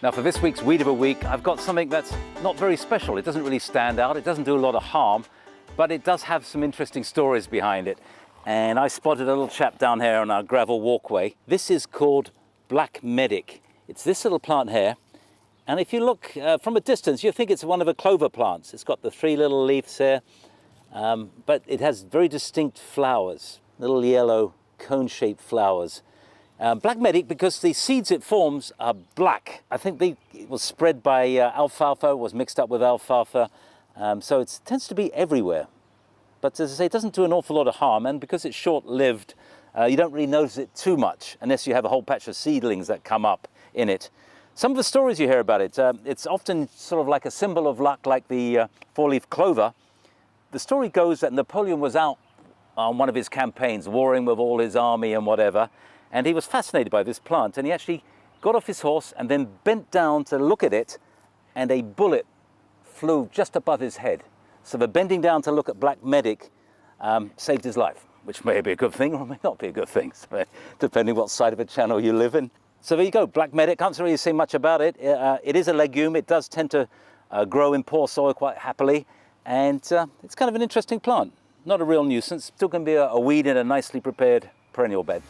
Now for this week's Weed of the Week, I've got something that's not very special. It doesn't really stand out, it doesn't do a lot of harm, but it does have some interesting stories behind it. And I spotted a little chap down here on our gravel walkway. This is called Black Medic. It's this little plant here. And if you look from a distance, you think it's one of the clover plants. It's got the three little leaves here, but it has very distinct flowers, little yellow cone-shaped flowers. Black Medic, because the seeds it forms are black. I think it was spread by alfalfa, was mixed up with alfalfa, so it tends to be everywhere. But as I say, it doesn't do an awful lot of harm, and because it's short-lived, you don't really notice it too much, unless you have a whole patch of seedlings that come up in it. Some of the stories you hear about it, it's often sort of like a symbol of luck, like the four-leaf clover. The story goes that Napoleon was out on one of his campaigns, warring with all his army and whatever, and he was fascinated by this plant, and he actually got off his horse and then bent down to look at it, and a bullet flew just above his head. So the bending down to look at Black Medic saved his life, which may be a good thing or may not be a good thing, so, depending what side of the channel you live in. So there you go, Black Medic. Can't really say much about it. It is a legume. It does tend to grow in poor soil quite happily, and it's kind of an interesting plant. Not a real nuisance. Still can be a weed in a nicely prepared perennial bed.